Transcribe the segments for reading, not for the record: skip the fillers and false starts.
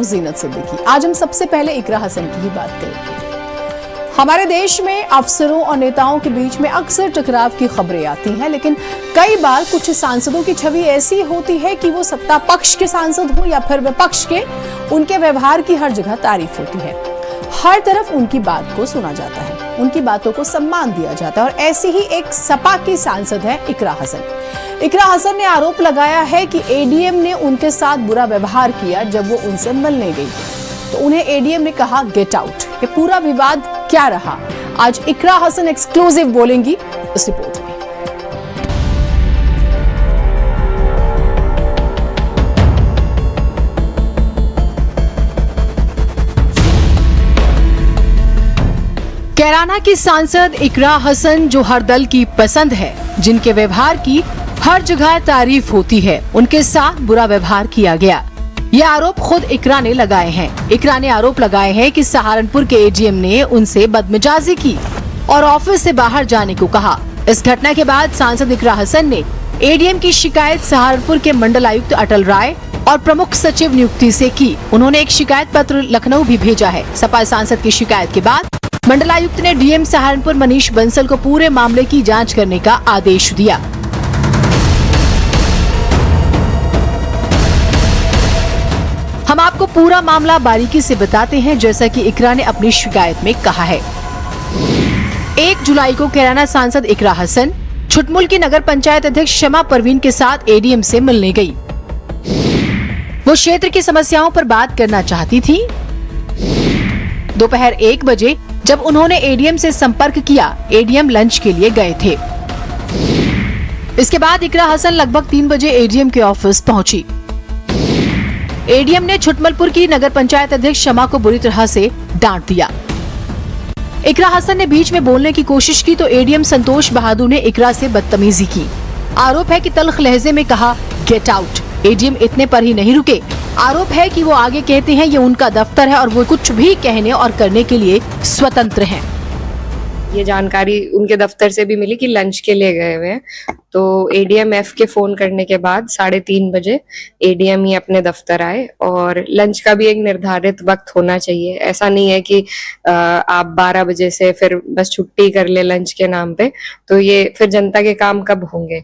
ज़ीनत सिद्दीकी। आज हम सबसे पहले इकरा हसन की ही बात करेंगे। हमारे देश में अफसरों और नेताओं के बीच में अक्सर टकराव की खबरें आती हैं, लेकिन कई बार कुछ सांसदों की छवि ऐसी होती है कि वो सत्ता पक्ष के सांसद हो या फिर विपक्ष के, उनके व्यवहार की हर जगह तारीफ होती है। हर तरफ उनकी बात को सुना जाता है, उनकी बातों को सम्मान दिया जाता है। और ऐसी ही एक सपा की सांसद है इकरा हसन। इकरा हसन ने आरोप लगाया है कि एडीएम ने उनके साथ बुरा व्यवहार किया जब वो उनसे मिलने गई, तो उन्हें एडीएम ने कहा गेट आउट। ये पूरा विवाद क्या रहा, आज इकरा हसन एक्सक्लूसिव बोलेंगी इस रिपोर्ट में। कैराना की सांसद इकरा हसन, जो हर दल की पसंद है, जिनके व्यवहार की हर जगह तारीफ होती है, उनके साथ बुरा व्यवहार किया गया। ये आरोप खुद इकरा ने लगाए हैं। इकरा ने आरोप लगाए हैं कि सहारनपुर के एडीएम ने उनसे बदमिजाजी की और ऑफिस से बाहर जाने को कहा। इस घटना के बाद सांसद इकरा हसन ने एडीएम की शिकायत सहारनपुर के मंडलायुक्त अटल राय और प्रमुख सचिव नियुक्ति से की। उन्होंने एक शिकायत पत्र लखनऊ भी भेजा है। सपा सांसद की शिकायत के बाद मंडलायुक्त ने डीएम सहारनपुर मनीष बंसल को पूरे मामले की जाँच करने का आदेश दिया। हम आपको पूरा मामला बारीकी से बताते हैं, जैसा कि इकरा ने अपनी शिकायत में कहा है। 1 जुलाई को कैराना सांसद इकरा हसन छुटमुल की नगर पंचायत अध्यक्ष शमा परवीन के साथ एडीएम से मिलने गई। वो क्षेत्र की समस्याओं पर बात करना चाहती थी। दोपहर 1 बजे जब उन्होंने एडीएम से संपर्क किया, एडीएम लंच के लिए गए थे। इसके बाद इकरा हसन लगभग 3 बजे एडीएम के ऑफिस पहुंची। एडीएम ने छुटमलपुर की नगर पंचायत अध्यक्ष शमा को बुरी तरह से डांट दिया। इकरा हसन ने बीच में बोलने की कोशिश की तो एडीएम संतोष बहादुर ने इकरा से बदतमीजी की। आरोप है कि तल्ख लहजे में कहा गेट आउट। एडीएम इतने पर ही नहीं रुके। आरोप है कि वो आगे कहते हैं ये उनका दफ्तर है और वो कुछ भी कहने और करने के लिए स्वतंत्र हैं। ये जानकारी उनके दफ्तर से भी मिली कि लंच के लिए गए हुए हैं। तो एडीएम एफ के फोन करने के बाद 3:30 बजे एडीएम ही अपने दफ्तर आए। और लंच का भी एक निर्धारित वक्त होना चाहिए। ऐसा नहीं है कि आप 12 बजे से फिर बस छुट्टी कर ले लंच के नाम पे, तो ये फिर जनता के काम कब होंगे।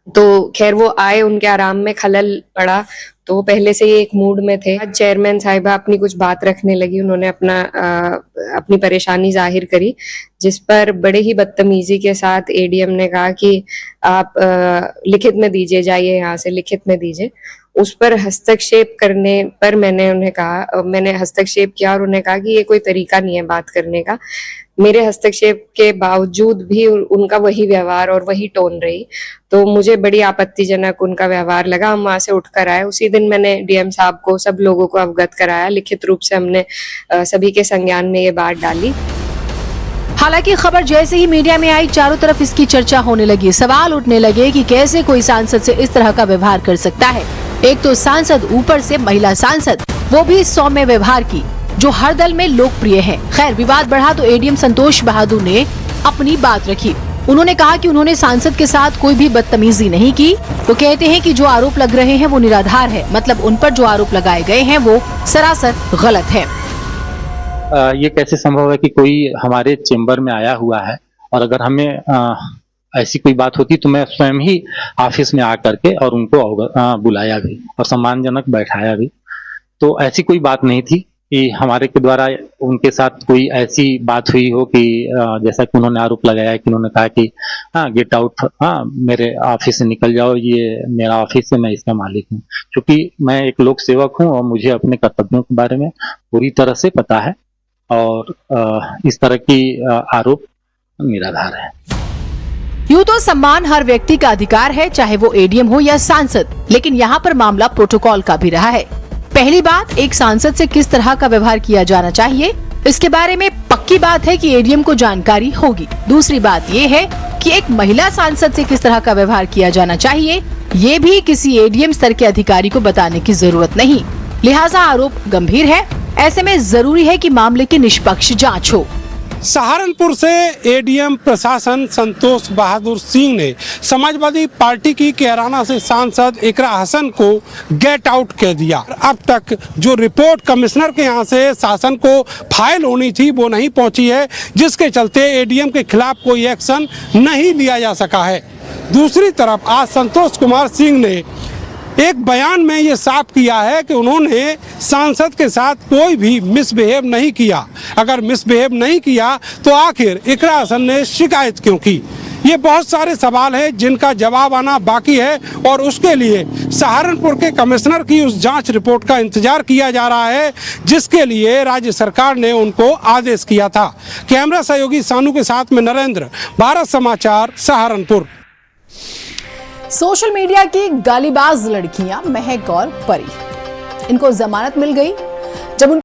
तो खैर वो आए, उनके आराम में खलल पड़ा, तो पहले से ही एक मूड में थे। चेयरमैन साहिबा अपनी कुछ बात रखने लगी, उन्होंने अपनी परेशानी जाहिर करी, जिस पर बड़े ही बदतमीजी के साथ एडीएम ने कहा कि आप लिखित में दीजिए, जाइए यहाँ से, लिखित में दीजिए। उस पर हस्तक्षेप करने पर मैंने हस्तक्षेप किया और उन्हें कहा कि ये कोई तरीका नहीं है बात करने का। मेरे हस्तक्षेप के बावजूद भी उनका वही व्यवहार और वही टोन रही, तो मुझे बड़ी आपत्तिजनक उनका व्यवहार लगा। हम वहां से उठकर आए। उसी दिन मैंने डीएम साहब को, सब लोगों को अवगत कराया। लिखित रूप से हमने सभी के संज्ञान में ये बात डाली। हालांकि खबर जैसे ही मीडिया में आई, चारों तरफ इसकी चर्चा होने लगी। सवाल उठने लगे कि कैसे कोई सांसद से इस तरह का व्यवहार कर सकता है। एक तो सांसद, ऊपर से महिला सांसद, वो भी सौम्य व्यवहार की, जो हर दल में लोकप्रिय है। खैर, विवाद बढ़ा तो एडीएम संतोष बहादुर ने अपनी बात रखी। उन्होंने कहा कि उन्होंने सांसद के साथ कोई भी बदतमीजी नहीं की। वो कहते हैं कि जो आरोप लग रहे हैं वो निराधार है, मतलब उन पर जो आरोप लगाए गए हैं वो सरासर गलत है। ये कैसे संभव है कि कोई हमारे चेंबर में आया हुआ है, और अगर हमें ऐसी कोई बात होती तो मैं स्वयं ही ऑफिस में आकर के और उनको बुलाया भी और सम्मानजनक बैठाया भी। तो ऐसी कोई बात नहीं थी कि हमारे के द्वारा उनके साथ कोई ऐसी बात हुई हो कि जैसा कि उन्होंने आरोप लगाया कि उन्होंने कहा कि गेट आउट, मेरे ऑफिस से निकल जाओ, ये मेरा ऑफिस है, मैं इसका मालिक हूँ। क्योंकि मैं एक लोक सेवक हूँ और मुझे अपने कर्तव्यों के बारे में पूरी तरह से पता है, और इस तरह की आरोप निराधार है। यूं तो सम्मान हर व्यक्ति का अधिकार है, चाहे वो एडीएम हो या सांसद, लेकिन यहाँ पर मामला प्रोटोकॉल का भी रहा है। पहली बात, एक सांसद से किस तरह का व्यवहार किया जाना चाहिए, इसके बारे में पक्की बात है कि एडीएम को जानकारी होगी। दूसरी बात ये है कि एक महिला सांसद से किस तरह का व्यवहार किया जाना चाहिए, ये भी किसी एडीएम स्तर के अधिकारी को बताने की जरूरत नहीं। लिहाजा आरोप गंभीर है। ऐसे में जरूरी है कि मामले की निष्पक्ष जांच हो। सहारनपुर से एडीएम प्रशासन संतोष बहादुर सिंह ने समाजवादी पार्टी की कैराना से सांसद इकरा हसन को गेट आउट कह दिया। अब तक जो रिपोर्ट कमिश्नर के यहाँ से शासन को फाइल होनी थी वो नहीं पहुंची है, जिसके चलते एडीएम के खिलाफ कोई एक्शन नहीं लिया जा सका है। दूसरी तरफ आज संतोष कुमार सिंह ने एक बयान में ये साफ किया है कि उन्होंने सांसद के साथ कोई भी मिसबिहेव नहीं किया। अगर मिसबिहेव नहीं किया तो आखिर इकरा हसन ने शिकायत क्यों की? ये बहुत सारे सवाल हैं जिनका जवाब आना बाकी है और उसके लिए सहारनपुर के कमिश्नर की उस जांच रिपोर्ट का इंतजार किया जा रहा है, जिसके लिए राज्य सरकार ने उनको आदेश किया था। कैमरा सहयोगी सानू के साथ में नरेंद्र, भारत समाचार, सहारनपुर। सोशल मीडिया की गालीबाज लड़कियां महक और परी, इनको जमानत मिल गई जब